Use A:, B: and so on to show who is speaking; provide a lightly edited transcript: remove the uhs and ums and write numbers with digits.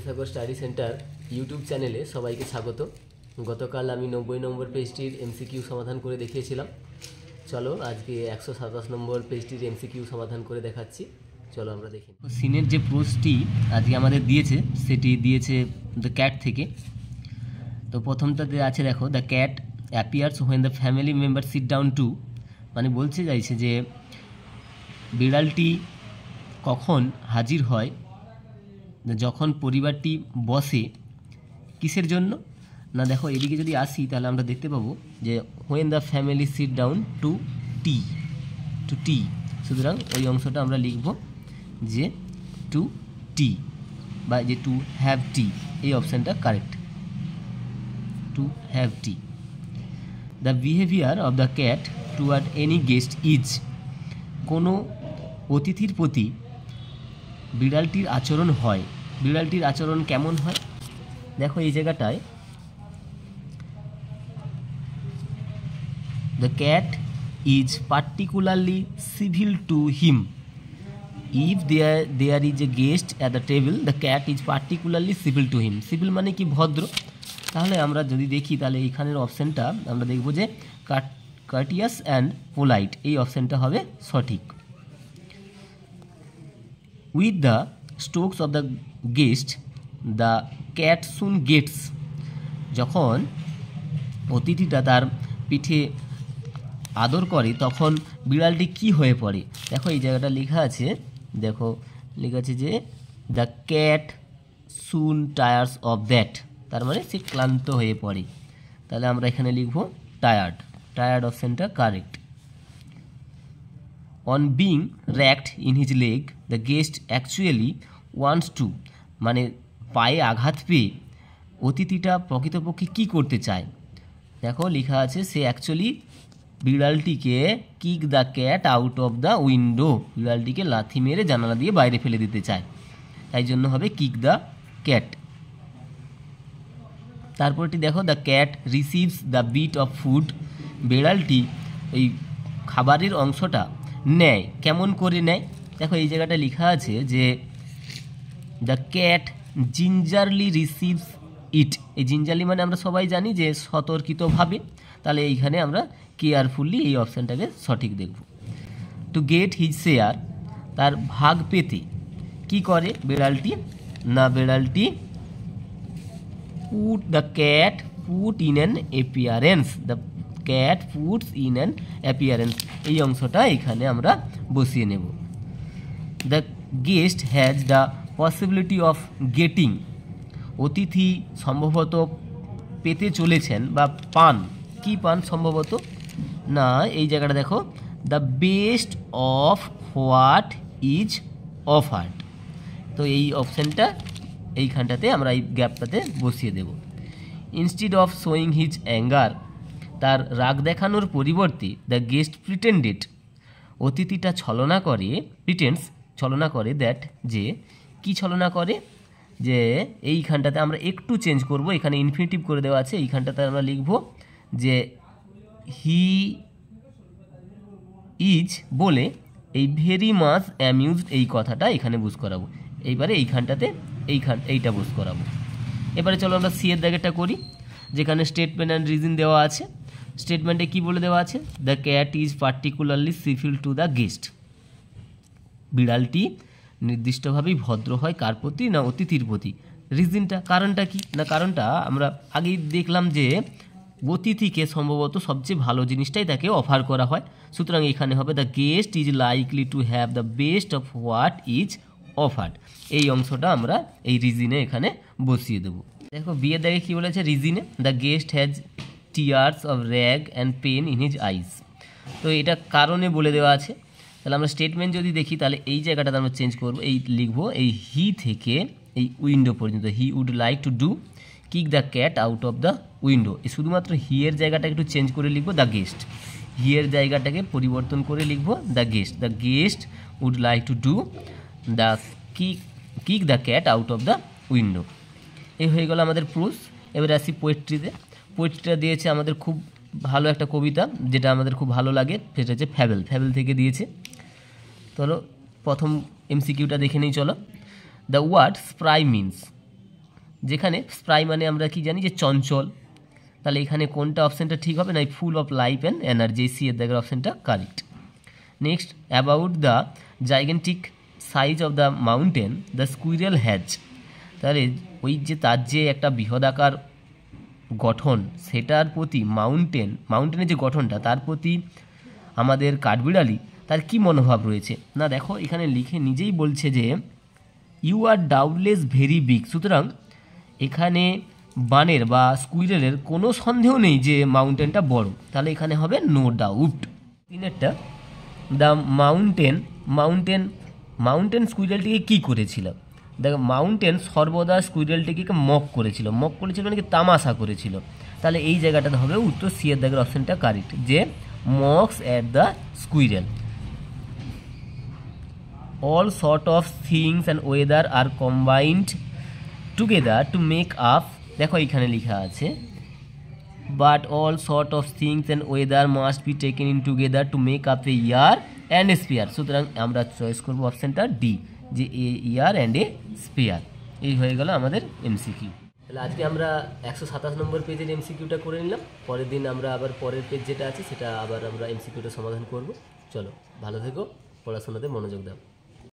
A: Vidyasagar study centre YouTube চ্যানেলে সবাইকে স্বাগত। গতকাল আমি 90 নম্বর পেজটির এমসিকিউ সমাধান করে দেখিয়েছিলাম। চলো আজকে 127 নম্বর পেজটির এমসিকিউ সমাধান করে দেখাচ্ছি। চলো আমরা দেখি। সিনের যে প্রশ্নটি আজকে আমাদের দিয়েছে সেটি দিয়েছে দ্য ক্যাট থেকে। তো প্রথমটাতে আছে দেখো, the cat appears when the family member seat down two, মানে বলতে চাইছে যে বিড়ালটি কখন হাজির হয় যখন পরিবারটি বসে, কিসের জন্য না। দেখো এদিকে যদি আসি তাহলে আমরা দেখতে পাবো যে when the family sit down to tea, সুতরাং ওই অংশটা আমরা লিখব যে টু টি বা যে টু হ্যাভ টি, এই অপশানটা correct, to have tea. The behaviour of the cat toward any guest is, কোনো অতিথির প্রতি বিড়ালটির আচরণ হয়। বিড়ালটির আচরণ কেমন হয় দেখো এই জায়গাটায়, the cat is particularly civil to him if there is a guest at the table, the cat is particularly civil to him. Civil মানে কি ভদ্র, তাহলে আমরা যদি দেখি তাহলে এইখানের অপশানটা আমরা দেখব যে কার্টিয়াস অ্যান্ড পোলাইট, এই অপশানটা হবে সঠিক। With the strokes of the guest the cat soon gets, যখন অতিথিটা তার পিঠে আদর করে তখন বিড়ালটি কি হয়ে পড়ে। দেখো এই জায়গাটা লেখা আছে, দেখো লেখা আছে যে the cat soon tyres of that, তার মানে সে ক্লান্ত হয়ে পড়ে। তাহলে আমরা এখানে লিখব টায়ার্ড অপশানটা correct. On being racked in his leg the guest actually wants to, মানে পায়ে আঘাত পেয়ে অতিথিটা প্রকৃতপক্ষে কী করতে চায়। দেখো লেখা আছে সে অ্যাকচুয়ালি বিড়ালটিকে kick the cat out of the window, বিড়ালটিকে লাথি মেরে জানালা দিয়ে বাইরে ফেলে দিতে চায়, তাই জন্য হবে কিক দ্য ক্যাট। তারপরটি দেখো, the cat receives the bit of food, বিড়ালটি এই খাবারের অংশটা নেয়, কেমন করে নেয়। দেখো এই জায়গাটা লেখা আছে যে দ্য ক্যাট জিঞ্জারলি রিসিভস ইট, এই জিঞ্জারলি মানে আমরা সবাই জানি যে সতর্কিতভাবে, তাহলে এইখানে আমরা কেয়ারফুলি এই অপশানটাকে সঠিক দেখব। টু গেট হিজ শেয়ার, তার ভাগ পেতে কি করে বিড়ালটি না, বিড়ালটি put the cat put in an appearance, the cat puts in an appearance, এই অংশটা এখানে আমরা বসিয়ে নেব। The guest has the possibility of getting, অতিথি সম্ভবত পেতে চলেছেন বা পান, কি পান সম্ভবত না, এই জায়গাটা দেখো the best of what is offered, তো এই অপশানটা এইখানটাতে আমরা এই গ্যাপটাতে বসিয়ে দেব। Instead of showing his anger, তার রাগ দেখানোর পরিবর্তে দ্য গেস্ট প্রিটেন্ডেড, অতিথিটা ছলনা করে দ্যাট, যে কি ছলনা করে, যে এইখানটাতে আমরা একটু চেঞ্জ করব, এখানে ইনফিনিটিভ করে দেওয়া আছে, এইখানটাতে আমরা লিখব যে হি ইজ বলে এই ভেরি মাচ অ্যামিউজড, এই কথাটা এখানে বুঝ করাবো। এইবারে এইখানটাতে এইটা বুঝ করাবো। এবারে চলো আমরা সি এর দাগেরটা করি, যেখানে স্টেটমেন্ট অ্যান্ড রিজন দেওয়া আছে। স্টেটমেন্টে কি বলে দেওয়া আছে, the cat is particularly civil to the guest, বিড়ালটি নির্দিষ্টভাবেই ভদ্র হয় কার প্রতি না, অতিথির প্রতি। রিজনটা, কারণটা কি না, কারণটা আমরা আগেই দেখলাম যে অতিথিকে সম্ভবত সবচেয়ে ভালো জিনিসটাই তাকে অফার করা হয়, সুতরাং এখানে হবে the guest is likely to have the best of what is offered, এই অংশটা আমরা এই রিজনে এখানে বসিয়ে দেবো। দেখো বিয়ের দাগে কী বলেছে, রিজনে the guest has tears of rage and pain in his eyes, তো এটা কারণে বলে দেওয়া আছে। তাহলে আমরা স্টেটমেন্ট যদি দেখি তাহলে এই জায়গাটাতে আমরা চেঞ্জ করবো, এই লিখবো এই হি থেকে এই উইন্ডো পর্যন্ত, he would like to do kick the cat out of the window, এই শুধুমাত্র হি এর জায়গাটা একটু চেঞ্জ করে লিখবো দ্য গেস্ট, হি এর জায়গাটাকে পরিবর্তন করে লিখবো the guest would like to do the kick the cat out of the window. এই হয়ে গেল আমাদের প্রুফ। এবারে আসি পোয়েট্রিতে। পোয়েট্রিটা দিয়েছে আমাদের খুব ভালো একটা কবিতা, যেটা আমাদের খুব ভালো লাগে, সেটা হচ্ছে ফ্যাবেল থেকে দিয়েছে। চলো প্রথম এমসিকিউটা দেখে নিই। চলো, দ্য ওয়ার্ড স্প্রাই মিন্স, যেখানে স্প্রাই মানে আমরা কি জানি যে চঞ্চল, তাহলে এখানে কোনটা অপশানটা ঠিক হবে না, full of life and energy, C এর দাগের অপশানটা correct. Next, about the gigantic size of the mountain the squirrel has, তাহলে ওই যে তার যে একটা বৃহদাকার গঠন সেটার প্রতি মাউন্টেনের যে গঠনটা তার প্রতি আমাদের কাঠবিড়ালি তার কি মনোভাব রয়েছে। না দেখো এখানে লিখে নিজেই বলছে যে you are doubtless very big, সুতরাং এখানে বানের বা স্কুইরেলের কোনো সন্দেহ নেই যে মাউন্টেনটা বড়, তাহলে এখানে হবে নো ডাউট। তিনেরটা, দ্য মাউন্টেন স্কুইরেলটিকে কী করেছিল, দেখো মাউন্টেন সর্বদা স্কুইরেলটিকে মক করেছিল মানে কি তামাশা করেছিল, তাহলে এই জায়গাটাতে হবে উত্তর সি এর দাগের অপশানটা কারেক্ট, যে Mox at the squirrel. all sort of things and weather are combined together to make up, দেখো এখানে লেখা আছে but all sort of things and weather must be taken in together to make up a year and a sphere, সুতরাং আমরা choice করব অপশানটা D, যে এ ইয়ার and a spare. এই হয়ে গেল আমাদের এমসিকিউ। তাহলে আজকে আমরা 127 নম্বর পেজের এমসিকিউটা করে নিলাম, পরের দিন আমরা আবার পরের পেজ যেটা আছে সেটা আবার আমরা এমসিকিউটা সমাধান করব। চলো ভালো থেকো, পড়াশোনাতে মনোযোগ দাও।